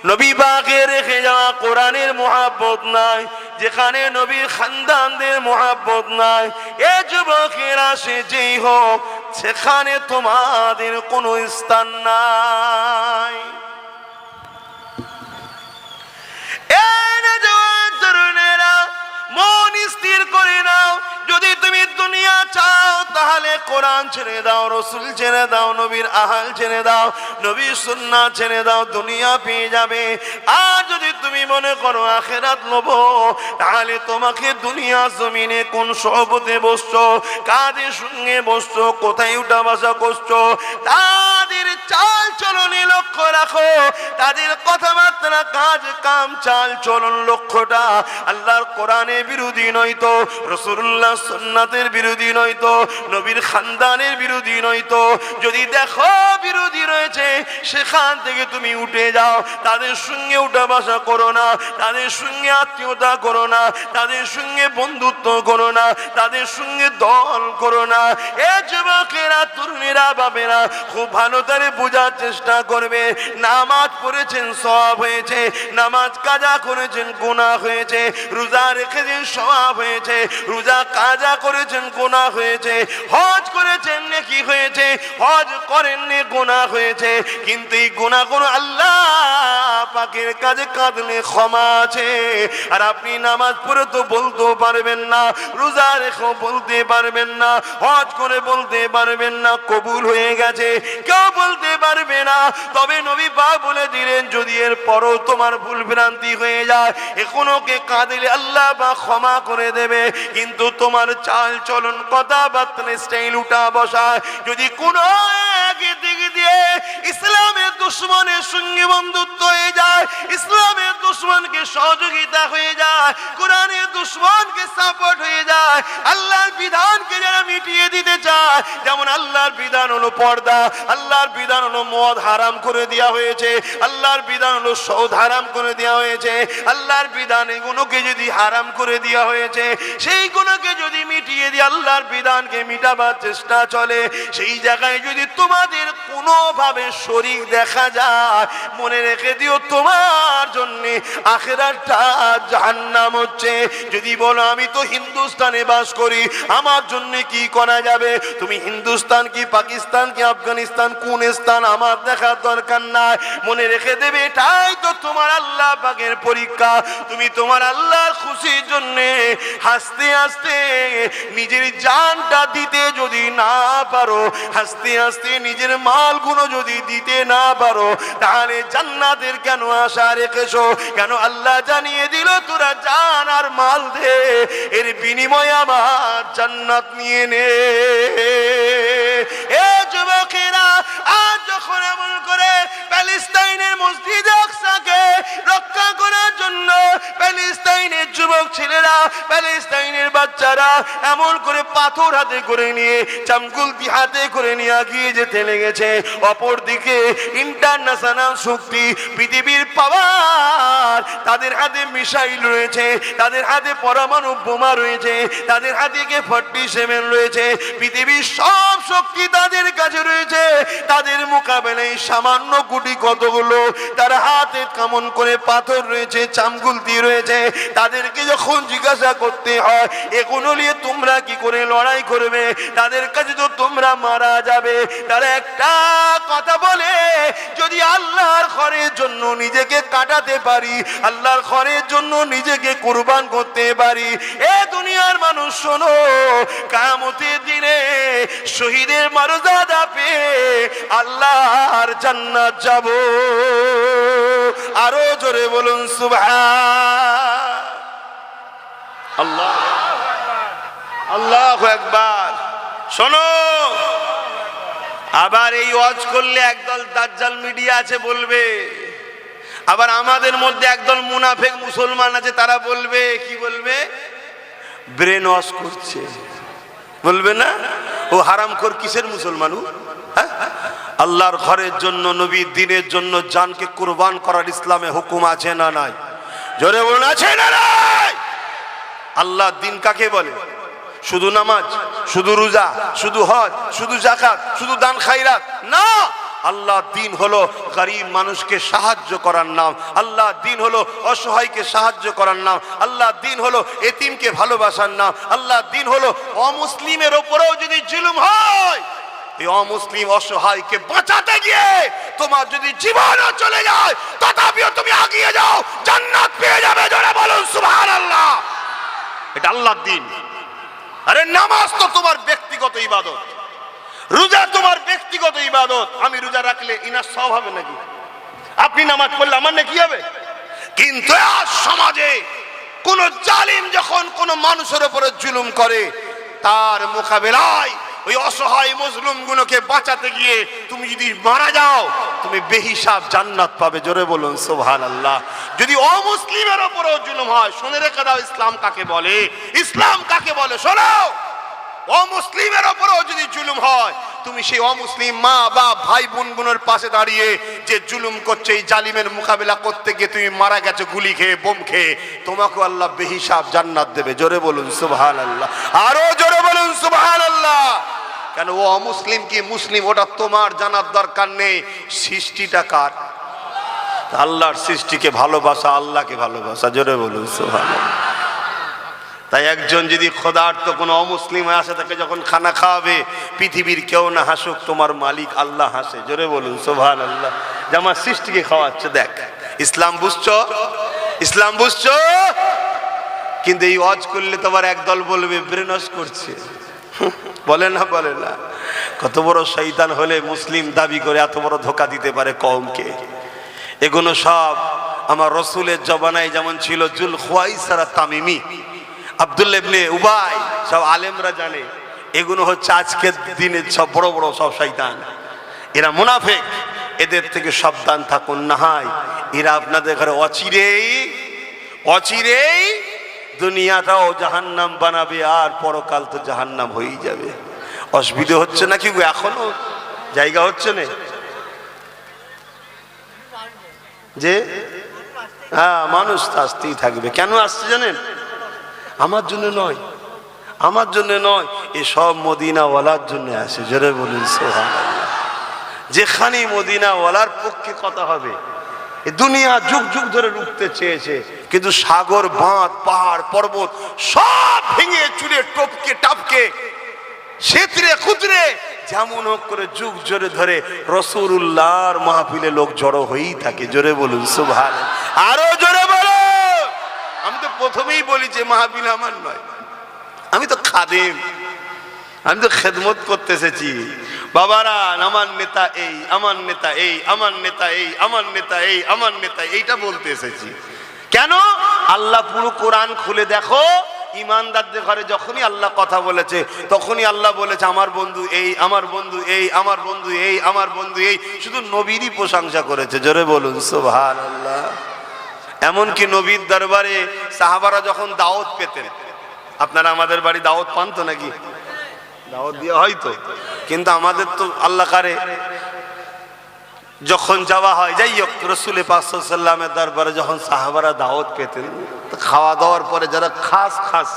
নবী পাকের রেখে যাওয়া কোরআনের মহাব্বত নাই যেখানে নবীর খানদানদের মহাব্বত নাই এ যুবকেরা সে যেই হোক সেখানে তোমাদের কোনো স্থান নাই মন স্থির করে তাহলে কোরআন ছেড়ে দাও, রসুল ছেড়ে দাও, নবীর আহাল ছেড়ে দাও, নবীর সুন্নাহ ছেড়ে দাও, দুনিয়া পেয়ে যাবে। আর যদি তুমি মনে করো আখিরাত লবো, তাহলে তোমাকে দুনিয়া জমিনে কোন সহবতে বসছো, কাদের সঙ্গে বসছো, কোথায় উঠা বসা করছো, তাদের চাল চলনে লক্ষ্য রাখো। তাদের কথাবার্তা, কাজ কাম, চাল চলন, লক্ষ্যটা আল্লাহর কোরআনের বিরোধী নয়তো, রাসূলুল্লাহ সুন্নাতের বিরোধী নয়তো, নবীর খানদানের বিরোধী নয়তো। যদি দেখো বিরোধী রয়েছে, সেখান থেকে তুমি উঠে যাও। তাদের সঙ্গে উঠা বসা করো না, তাদের সঙ্গে আত্মীয়তা করো না, তাদের সঙ্গে বন্ধুত্ব করো না, তাদের সঙ্গে দল করো না। এ যুবকেরা, তরুণীরা, বাবেরা, খুব ভালো করে বোঝার চেষ্টা করবে। নামাজ পড়েছেন সওয়াব হয়েছে, নামাজ কাজা করেছেন গুনাহ হয়েছে, রোজা রেখেছেন সওয়াব হয়েছে, রোজা কাজা করেছেন গুনাহ হয়েছে, হজ করেছেন নেকি হয়েছে, হজ করেননি গুনাহ হয়েছে। কিন্তু এই গুনাহগুলো আল্লাহ পাকের কাছে কাঁদলে ক্ষমা আছে। আর আপনি নামাজ পড়ে তো বলতেও পারবেন না, রোজা রেখেও বলতে পারবেন না, হজ করে বলতে পারবেন না কবুল হয়ে গেছে, কেউ বলতে পারবে না। তবে নবী পাক বলে দিলেন, যদি এর পরও তোমার ভুল ভ্রান্তি হয়ে যায়, এখনোকে কাঁদলে আল্লাহ বা ক্ষমা করে দেবে। কিন্তু তোমার চাল চলন, কথাবার্তা, স্টাইল, উঠা বসা যদি কোনো এক দিক দিয়ে ইসলামের দুশ্মনের সঙ্গে বন্ধুত্ব হয়ে যায়, ইসলামের দুশ্মনকে সহযোগিতা হয়ে যায়, কোরআনের দুশ্মনকে সাপোর্ট হয়ে যায়, আল্লাহর বিধানকে যারা মিটিয়ে দিতে চায়, যেমন আল্লাহর বিধান হলো পর্দা, আল্লাহর বিধান হলো মদ হারাম করে দেওয়া হয়েছে, আল্লাহর বিধান হলো সুদ হারাম করে দেওয়া হয়েছে, আল্লাহর বিধান এগুলোকে যদি হারাম করে দেওয়া হয়েছে, সেইগুলোকে যদি মিটিয়ে দিয়ে আল্লাহর বিধানকে মিটাবার চেষ্টা চলে, সেই জায়গায় যদি তোমাদের কোনোভাবে শরীক দেখা যায়, মনে রেখে দিও তোমার জন্য আখিরাতটা জাহান্নাম হচ্ছে। যদি বলো আমি তো হিন্দুস্তানে বাস করি, আমার জন্য কি করা যাবে, তুমি হিন্দুস্তান কি পাকিস্তান কি আফগানিস্তান কোন স্থান আমার দেখার দরকার নাই। মনে রেখে দেবে এটাই তো তোমার আল্লাহ পাকের পরীক্ষা। তুমি তোমার আল্লাহর খুশির জন্য হাসতে হাসতে নিজের জানটা দিতে যদি না পারো, হাসতে হাসতে নিজের মালগুলো যদি দিতে না পারো, তাহলে জান্নাতের কেন আশা রেখেছো? কেন আল্লাহ জানিয়ে দিল তোরা জান আর মাল দে, এর বিনিময়ে আমার জান্নাত নিয়ে নে। এ যুবকেরা, আজ যখন এমন করে প্যালেস্টাইনের মসজিদ আকসাকে রক্ষা করার জন্য প্যালেস্টাইনের যুবক ছেলেরা, প্যালেস্টাইনের বাচ্চারা এমন করে পাথর হাতে করে নিয়ে, চামগুলতি হাতে করে নিয়ে এগিয়ে যেতে লেগেছে, অপরদিকে ইন্টারন্যাশনাল শক্তি, পৃথিবীর পাওয়ার, তাদের হাতে মিসাইল রয়েছে, তাদের হাতে পরমাণু বোমা রয়েছে, তাদের হাতে K-47 রয়েছে, পৃথিবীর সব শক্তি তাদের কাছে রয়েছে। তাদের মোকাবেলায় সামান্য গুটি কতগুলো, তার হাতে কেমন করে পাথর রয়েছে, চামগুলতি রয়েছে। তাদেরকে যখন জিজ্ঞাসা করতে হয় এগুলো নিয়ে তোমরা কি করে লড়াই করবে, তাদের কাছে তো তোমরা মারা যাবে, তারা একটা কথা বলে, যদি আল্লাহর ঘরের জন্য নিজেকে কাটাতে পারি, আল্লাহর ঘরের জন্য নিজেকে কুরবান করতে পারি, এ দুনিয়ার মানুষ শোনো, কিয়ামতের দিনে শহীদের মর্যাদা পেয়ে আল্লাহর জান্নাত যাব। আরো জোরে বলুন সুবহান আল্লাহ, আল্লাহু আকবার। শোনো, আবার এই ওয়াজ করলে একদল দাজ্জাল মিডিয়া আছে বলবে, আবার আমাদের মধ্যে একদল মুনাফিক মুসলমান আছে, তারা বলবে, কি বলবে, ব্রেন ওয়াশ করছে, বলবে না ও হারামখোর কিসের মুসলমান? আল্লাহর ঘরের জন্য, নবীর দ্বীনের জন্য জানকে কুরবান করার ইসলামে হুকুম আছে না নাই? জোরে বলুন, আছে না নাই? আল্লাহর দ্বীন কাকে বলে? শুধু নামাজ, শুধু রোজা, শুধু হজ, শুধু যাকাত, শুধু দান খায়রাত না। আল্লাহর দ্বীন হলো গরীব মানুষকে সাহায্য করার নাম, আল্লাহর দ্বীন হলো অসহায়কে সাহায্য করার নাম, আল্লাহর দ্বীন হলো এতিমকে ভালোবাসার নাম, আল্লাহর দ্বীন হলো অমুসলিমের ওপরেও যদি জুলুম হয়, এই অমুসলিম অসহায়কে বাঁচাতে গিয়ে তোমার যদি জীবনও চলে যায়, তথাপিও তুমি এগিয়ে যাও, জান্নাত পেয়ে যাবে। জোরে বলুন সুবহানাল্লাহ। এটা আল্লাহর দ্বীন। আরে নামাজ তো তোমার ব্যক্তিগত ইবাদত, রোজা তোমার ব্যক্তিগত ইবাদত। আমি রোজা রাখলে ইনার সব হবে নাকি? আপনি নামাজ পড়লে আমার নাকি হবে? কিন্তু আজ সমাজে কোন জালিম যখন কোন মানুষের উপরে জুলুম করে, তার মোকাবেলায় ওই অসহায় মজলুমগুলোকে বাঁচাতে গিয়ে তুমি যদি মারা যাও, তুমি বেহিসাব জান্নাত পাবে। জোরে বলুন সুবহানাল্লাহ। যদি অমুসলিমের উপরেও জুলুম হয়, শুনে রেখে দাও ইসলাম কাকে বলে, ইসলাম কাকে বলে শোনো। অমুসলিমের উপরেও যদি জুলুম হয়, তুমি সেই অমুসলিম মা বাপ ভাই বোনগুলোর পাশে দাঁড়িয়ে যে জুলুম করছে, এই জালিমের মোকাবেলা করতে গিয়ে তুমি মারা গেছো গুলি খেয়ে, বোম খেয়ে, তোমাকে আল্লাহ বেহিসাব জান্নাত দেবে। জোরে বলুন সুবহানাল্লাহ, আরো জোরে বলুন সুবহানাল্লাহ। কেন ও অমুসলিম কি মুসলিম ওটা তোমার জানার দরকার নেই। সৃষ্টিটা কার? আল্লাহর সৃষ্টিকে ভালোবাসা, আল্লাহকে ভালোবাসা। জোরে বলুন সুবহানাল্লাহ। তাই একজন যদি খোদার্থ কোনো অমুসলিম আসে, তাকে যখন খানা খাওয়াবে, পৃথিবীর কেউ না হাসুক, তোমার মালিক আল্লাহ হাসে। জোরে বলুন সুবহানাল্লাহ। যে আমার সৃষ্টিকে খাওয়াচ্ছে। দেখ ইসলাম বুঝছো, ইসলাম বুঝছো। কিন্তু এই ওয়াজ করলে তোমার একদল বলবে ব্রেন ওয়াশ করছে, বলে না বলে না। কত বড় শয়তান হলে মুসলিম দাবি করে এত বড় ধোকা দিতে পারে কওমকে। এগুলো সব আমার রসুলের জবানায় যেমন ছিল জুল খুয়াইসারা তামিমি, আব্দুল্লাহ ইবনে উবাই, সব আলেমরা জানে এগুলো হচ্ছে আজকের দিনের সব বড় বড় সব শয়তান। এরা মুনাফিক, এদের থেকে সাবধান থাকুন, না হয় এরা আপনাদের ঘরে অচিরেই অচিরেই দুনিয়াটাও জাহান্নাম বানাবে, আর পরকাল তো জাহান্নাম হয়েই যাবে। অসুবিধা হচ্ছে নাকি এখনো? জায়গা হচ্ছে না যে হ্যাঁ, মানুষ তো আসতেই থাকবে। কেন আসছে জানেন? আমার জন্য নয়, আমার জন্য নয়, এ সব মদিনাওয়ালার জন্য আসে। জোরে বলুন সুবহানাল্লাহ। যেখানে মদিনাওয়ালার পক্ষে কথা হবে, এ দুনিয়া যুগ যুগ ধরে রুখতে চেয়েছে, কিন্তু সাগর বাঁধ পাহাড় পর্বত সব ভেঙে চুরে টপকে টাপকে সেতরে খুদরে যেমন হোক করে যুগ জোরে ধরে রাসূলুল্লাহর মাহফিলে লোক জড়ো হয়েই থাকে। জোরে বলুন সুবহানাল্লাহ, আরো জোরে বলো। আমি তো প্রথমেই বলি যে মাহফিল আমার নয়, আমি তো খাদেম, আমি তো খেদমত করতে এসেছি। বাবারা আমার নেতা এই, আমার নেতা এই, আমার নেতা এই, আমার নেতা এই, আমার নেতা এইটা বলতে এসেছি। কেন? আল্লাহ পুরো কোরআন খুলে দেখো, ইমানদারদের ঘরে যখনই আল্লাহ কথা বলেছে, তখনই আল্লাহ বলেছে আমার বন্ধু এই, আমার বন্ধু এই, আমার বন্ধু এই, আমার বন্ধু এই। শুধু নবীরই প্রশংসা করেছে। জোরে বলুন সুবহানাল্লাহ। এমনকি নবীর দরবারে সাহাবারা যখন দাওয়াত পেতেন, আপনারা আমাদের বাড়ি দাওয়াত পান তো নাকি? দাওয়াত দেওয়া হয় তো, কিন্তু আমাদের তো আল্লাহ কারে যখন যাওয়া হয়। যাই হোক, রাসূল পাক সাল্লাল্লাহু আলাইহি ওয়াসাল্লামের দরবারে যখন সাহাবারা দাওয়াত পেতেন, খাওয়া দাওয়ার পরে যারা খাস খাস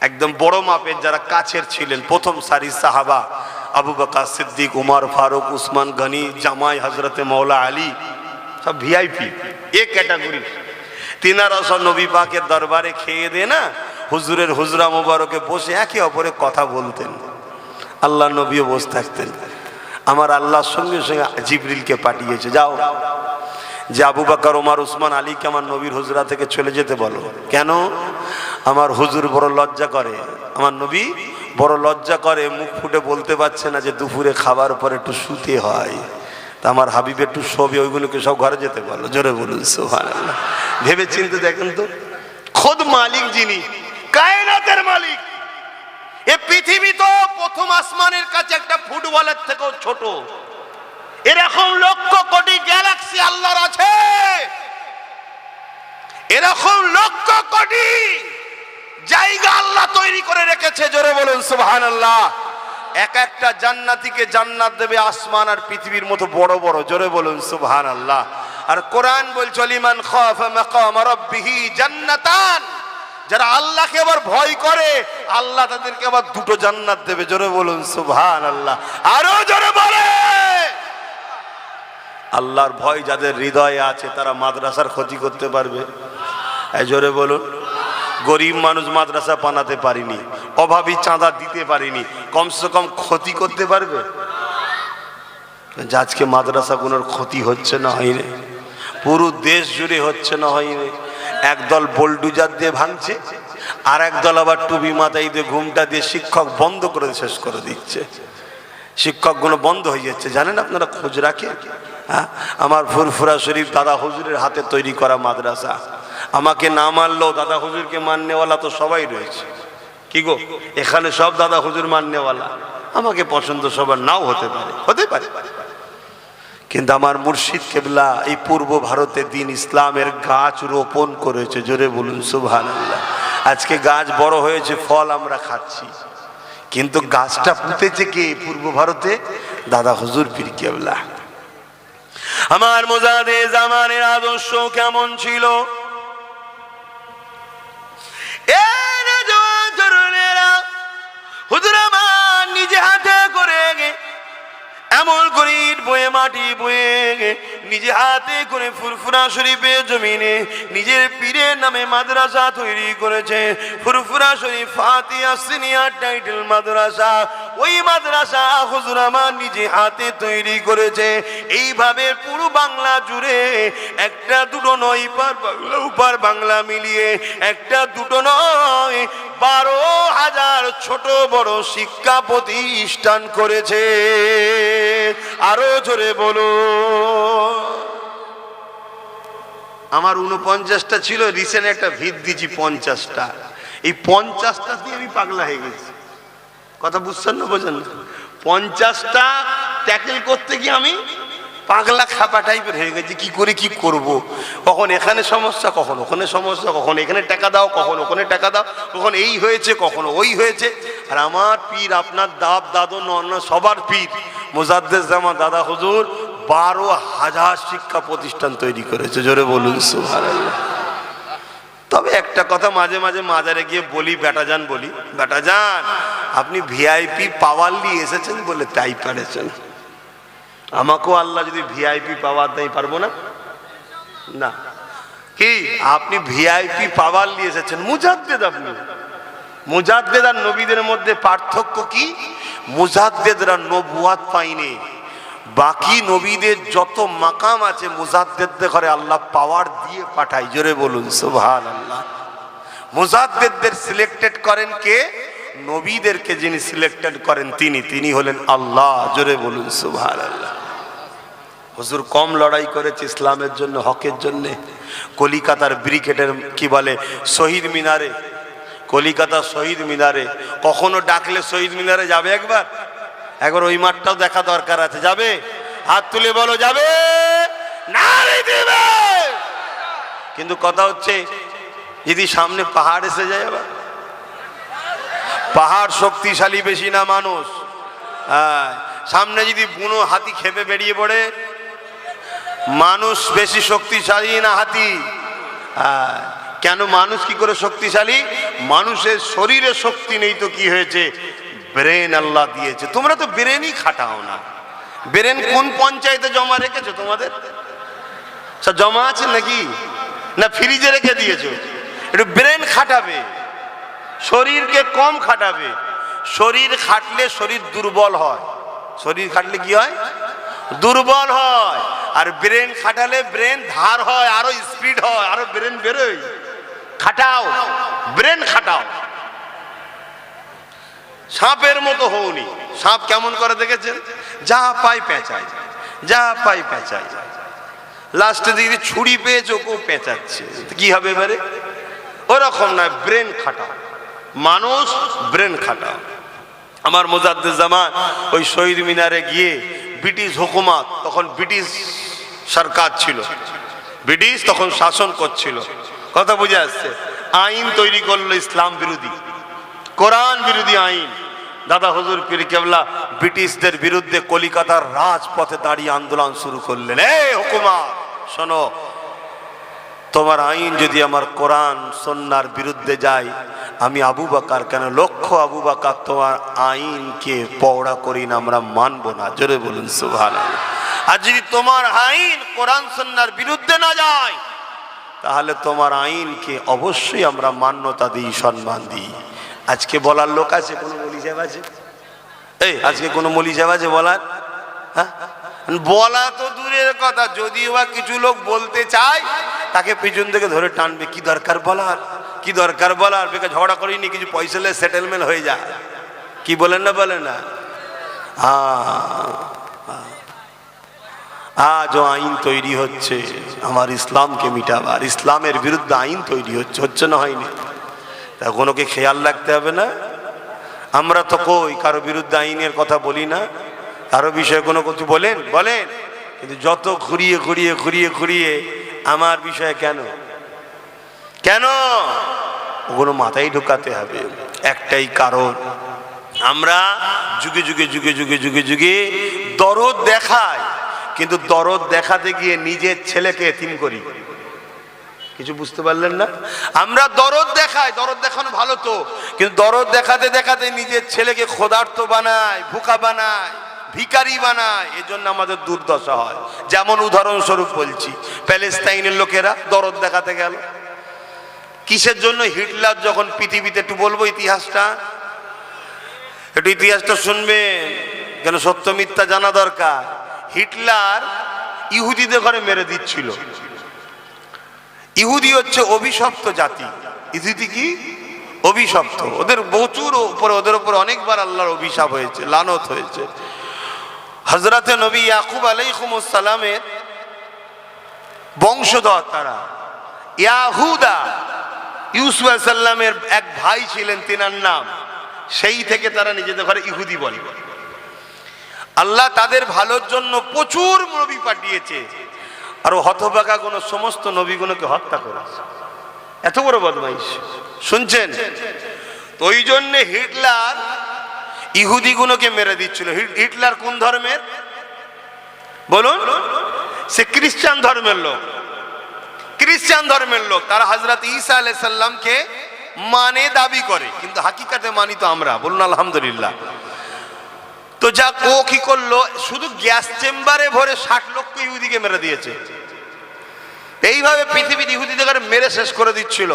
একদম বড় মাপের যারা কাছের ছিলেন, প্রথম সারির সাহাবা আবু বকর সিদ্দিক, উমর ফারুক, উসমান গনি, জামাই হযরতে মাওলা আলী, সব ভিআইপি এ ক্যাটাগরি। তিনারা সব নবী পাকের দরবারে খেয়ে দে না হুজুরের হুজরা মোবারকে বসে একে অপরে কথা বলতেন। আল্লাহ নবীও বসে থাকতেন। আমার আল্লাহর সঙ্গে সঙ্গে জিবরিলকে পাঠিয়েছে, যাও যে আবু বকর, ওমর, উসমান, আলীকে আমার নবীর হুজরা থেকে চলে যেতে বলো। কেন? আমার হুজুর বড় লজ্জা করে, আমার নবী বড় লজ্জা করে, মুখ ফুটে বলতে পারছে না যে দুপুরে খাবার পরে একটু শুতে হয়, তা আমার হাবিব একটু শোবে, ওইগুলোকে সব ঘরে যেতে বলো। জোরে বলুন সুবহানাল্লাহ। ভেবে চিন্তে দেখেন তো, খোদ মালিক যিনি, কায়নাতের মালিক, এ পৃথিবী তো প্রথম আসমানের কাছে একটা ফুটবলের থেকেও ছোট। এরকম লক্ষ কোটি গ্যালাক্সি আল্লাহর আছে, এরকম লক্ষ কোটি জায়গা আল্লাহ তৈরি করে রেখেছে। জোরে বলুন সুবহানাল্লাহ। এক একটা জান্নাতীকে জান্নাত দেবে আসমান আর পৃথিবীর মতো বড় বড়। জোরে বলুন সুবহানাল্লাহ। আর কোরআন বলছে লিমান খাফা মাকাম রাব্বিহি জান্নাতান, যারা আল্লাহকে আবার ভয় করে আল্লাহ তাদেরকে আবার দুটো জান্নাত দেবে। জোরে বলুন সুবহানাল্লাহ, আরো জোরে বলে। আল্লাহর ভয় যাদের হৃদয়ে আছে তারা মাদ্রাসার ক্ষতি করতে পারবে? এই জোরে বলুন। গরিব মানুষ মাদ্রাসা বানাতে পারিনি, অভাবী চাঁদা দিতে পারিনি, কমসে কম ক্ষতি করতে পারবে? আজকে মাদ্রাসাগুলোর ক্ষতি হচ্ছে না হয়নি, পুরো দেশ জুড়ে হচ্ছে না হয়নি। একদল বোলডুজার দিয়ে ভাঙছে, আর একদল আবার টুপি মাথায় দিয়ে ঘুমটা দিয়ে শিক্ষক বন্ধ করে শেষ করে দিচ্ছে। শিক্ষকগুলো বন্ধ হয়ে যাচ্ছে, জানেন আপনারা? খোঁজ রাখে। হ্যাঁ, আমার ফুরফুরা শরীফ দাদা হুজুরের হাতে তৈরি করা মাদ্রাসা। আমাকে না মানলেও দাদা হুজুরকে মাননেওয়ালা তো সবাই রয়েছে। কি গো, এখানে সব দাদা হুজুর মাননেওয়ালা। আমাকে পছন্দ সবার নাও হতে পারে, হতে পারে, কিন্তু আমার মুর্শিদ কেবলা এই পূর্ব ভারতে দিন ইসলামের গাছ রোপণ করেছে। জোরে বলুন সুবহানাল্লাহ। আজকে গাছ বড় হয়েছে, ফল আমরা খাচ্ছি, কিন্তু গাছটা পুঁতেছে কে পূর্ব ভারতে? দাদা হুজুর পীর কেবলা। আমার মুজাদে জামানের আদর্শ কেমন ছিল? হুজুর আমার নিজে হাতে করে এমন করে ইট বয়ে মাটি বয়ে নিজে হাতে করে ফুরফুরা শরীফের জমিনে নিজের পীরের নামে মাদ্রাসা তৈরি করেছে। ফুরফুরা শরীফ ফাতিহা সিনিয়র টাইটেল মাদ্রাসা। ওই মাদ্রাসা হুজুর আমার নিজে হাতে তৈরি করেছে। এইভাবে পুরো বাংলা জুড়ে একটা দুটো নয়, উপার বাংলা মিলিয়ে একটা দুটো নয় 12,000 ছোট বড় শিক্ষা প্রতিষ্ঠান করেছে। আরো জোরে বলো। আমার 49টা ছিল, রিসেন্ট একটা ভিত দিয়েছি 50টা। এই 50টা দিয়ে আমি পাগলা হয়ে গেছি। কথা বুঝছেন না? বোঝেন না? 50টা ট্যাকেল করতে গিয়ে আমি পাগলা খাপা টাইপের হয়ে গেছে। কি করে কি করব, কখন এখানে সমস্যা, কখন ওখানে সমস্যা, কখন এখানে টাকা দাও, কখন ওখানে টাকা দাও, কখন এই হয়েছে, কখনো ওই হয়েছে। আর আমার পীর, আপনার দাব দাদু নন্না সবার পীর মুজাদ্দেদ জামান দাদা হুজুর 12,000 শিক্ষা প্রতিষ্ঠান তৈরি করেছে। জোরে বলুন সুবহানাল্লাহ। তবে একটা কথা মাঝে মাঝে মাজারে গিয়ে বলি, বেটা যান বলি, বেটা যান আপনি ভিআইপি পাওয়ার নিয়ে এসেছেন বলে তাই পারেছেন। আমাকেও আল্লাহ যদি ভিআইপি পাওয়ার দেয়, পারবো না? না। কি আপনি ভিআইপি পাওয়ার নিয়ে এসেছেন, মুজাদ্দেদ। আপনি মুজাদ্দেদ আর নবীদের মধ্যে পার্থক্য কি? মুজাদ্দেদরা নবুয়াত পায়নি, বাকি নবীদের যত মাকাম আছে মুজাদ্দেদদের ঘরে আল্লাহ পাওয়ার দিয়ে পাঠায়। জোরে বলুন সুবহানাল্লাহ। মুজাদ্দেদদের সিলেক্টেড করেন কে? নবীদেরকে যিনি সিলেক্টেড করেন তিনি হলেন আল্লাহ। জোরে বলুন সুবহানাল্লাহ। হুজুর কম লড়াই করেছে ইসলামের জন্য, হকের জন্য। কলিকাতার ব্রিগেডের কি বলে শহীদ মিনারে, কলিকাতা শহীদ মিনারে কখনো ডাকলে শহীদ মিনারে যাবে? একবার ওই মাঠটাও দেখা দরকার আছে। যাবে? হাত তুলে বলো যাবে। না দিবে। কিন্তু কথা হচ্ছে যদি সামনে পাহাড় এসে যায়, আবার পাহাড় শক্তিশালী বেশি না মানুষ? হ্যাঁ, সামনে যদি বুনো হাতি খেপে বেরিয়ে পড়ে, মানুষ বেশি শক্তিশালী না হাতি? হ্যাঁ, কেন মানুষ কি করে শক্তিশালী? মানুষের শরীরে শক্তি নেই তো কি হয়েছে? ব্রেন আল্লাহ দিয়েছে। তোমরা তো ব্রেনই খাটাও না। ব্রেন কোন পঞ্চায়েতে জমা রেখেছো? তোমাদের সব জমা আছে নাকি? না ফ্রিজে রেখে দিয়েছো? একটু ব্রেন খাটাবে, শরীরকে কম খাটাবে। শরীর খাটলে শরীর দুর্বল হয়। শরীর খাটলে কি হয়? দুর্বল হয়। আর ব্রেন খাটালে ব্রেন ধার হয়, আরো স্পিড হয়, আরো ব্রেন বেরোয়। খাটাও, ব্রেন খাটাও। সাপের মতো হওনি। সাপ কেমন করে দেখেছেন? যা পাই পেঁচায়, যা পাই পেঁচায়। লাস্টে দিকে ছুরি পেয়েছে, ওকেও পেঁচাচ্ছে। কি হবে এবারে? ওরকম নয়, ব্রেন খাটাও। মানুষ ব্রেন খাটাও। আমার মুজাদ্দেদ জামান ওই শহীদ মিনারে গিয়ে ব্রিটিশ হুকুমত, তখন ব্রিটিশ সরকার ছিল, ব্রিটিশ তখন শাসন করছিল। কথা বুঝে আসছে? আইন তৈরি করলো ইসলাম বিরোধী, কোরআন বিরোধী আইন। দাদা হুজুর পীর কেবলা ব্রিটিশদের বিরুদ্ধে কলিকাতার রাজপথে দাঁড়িয়ে আন্দোলন শুরু করলেন। এই হুকুমত শোনো, তোমার আইন যদি আমার কোরআন সুন্নাহর বিরুদ্ধে যায়, আমি আবু বকর, কেন লক্ষ আবু বকর তোমার আইনকে পওড়া করি না, আমরা মানবো না। জোরে বলুন সুবহানাল্লাহ। আর যদি তোমার আইন কোরআন সুন্নাহর বিরুদ্ধে না যায়, তাহলে তোমার আইনকে অবশ্যই আমরা মান্যতা দিই, সম্মান দিই। আজকে বলার লোক আছে? কোনো মৌলী সাহেব আছে? এই আজকে কোনো মৌলী সাহেব আছে বলার? হ্যাঁ, বলা তো দূরের কথা, যদিও বা কিছু লোক বলতে চায়, তাকে পিছন থেকে ধরে টানবে। কি দরকার বলার? কি দরকার বলার, বেকার ঝগড়া করিনি, কিছু পয়সা হলে সেটেলমেন্ট হয়ে যায়। কি বলেন না, বলেন না? আজও আইন তৈরি হচ্ছে আমার ইসলামকে মিটাবার, ইসলামের বিরুদ্ধে আইন তৈরি হচ্ছে, হচ্ছে না হয়নি? তা কোনোকে খেয়াল রাখতে হবে না? আমরা তো কই কারো বিরুদ্ধে আইনের কথা বলি না, কারো বিষয়ে কোনো কিছু বলেন বলেন, কিন্তু যত ঘুরিয়ে ঘুরিয়ে ঘুরিয়ে ঘুরিয়ে আমার বিষয়ে কেন কেন ওগুলো মাথায় ঢোকাতে হবে। একটাই কারণ, আমরা যুগে যুগে যুগে যুগে যুগে যুগে দরদ দেখাই, কিন্তু দরদ দেখাতে গিয়ে নিজের ছেলেকে এতিম করি। কিছু বুঝতে পারলেন না? আমরা দরদ দেখাই, দরদ দেখানো ভালো তো, কিন্তু দরদ দেখাতে দেখাতে নিজের ছেলেকে ক্ষুধার্ত বানায়, ভুকা বানায়, ভিখারি বানায়, এজন্য আমাদের দুর্দশা হয়। যেমন উদাহরণস্বরূপ বলছি, প্যালেস্তাইনের লোকেরা দরদ দেখাতে গেল কিসের জন্য? হিটলার যখন পৃথিবীতে, একটু বলবো ইতিহাসটা, একটু ইতিহাসটা শুনবেন, কেন সত্য মিথ্যা জানা দরকার। হিটলার ইহুদিদের ঘরে মেরে দিচ্ছিল। ইহুদি হচ্ছে অভিশপ্ত জাতি। ইহুদি কি? অভিশপ্ত। ওদের প্রচুর উপরে, ওদের উপরে অনেকবার আল্লাহর অভিশাপ হয়েছে, লানত হয়েছে। হযরতে নবী ইয়াকুব আলাইহিস সালামের বংশধর তারা। ইয়াহুদা, ইউসুফ আলাইহিস সালামের এক ভাই ছিলেন, তিনার নাম, সেই থেকে তারা নিজেদের ঘরে ইহুদি বলে। আল্লাহ তাদের ভালোর জন্য প্রচুর নবী পাঠিয়েছে, আর হতভাগা কোন সমস্ত নবীগুলোকে হত্যা করেছে। এত বড় বদমাইশ, শুনছেন? তো ওই জন্যে হিটলার ইহুদিগুলোকে মেরে দিচ্ছিল। হিটলার কোন ধর্মের বলুন? সে খ্রিস্টান ধর্মের লোক। খ্রিস্টান ধর্মের লোক, তারা হযরত ঈসা আলাইহিস সালামকে মানে দাবি করে, কিন্তু হাকিকাতে মানি তো আমরা। বলুন আলহামদুলিল্লাহ। তো যা ও কি করলো, শুধু গ্যাস চেম্বারে ভরে 60 লক্ষ ইহুদিকে মেরে দিয়েছে। এইভাবে পৃথিবীর ইহুদিদের মেরে শেষ করে দিচ্ছিল।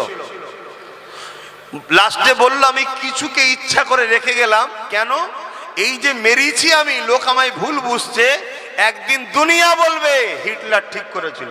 লাস্টে বললো, আমি কিছুকে ইচ্ছা করে রেখে গেলাম, কেন? এই যে মেরেছি আমি, লোক আমায় ভুল বুঝছে, একদিন দুনিয়া বলবে হিটলার ঠিক করেছিল।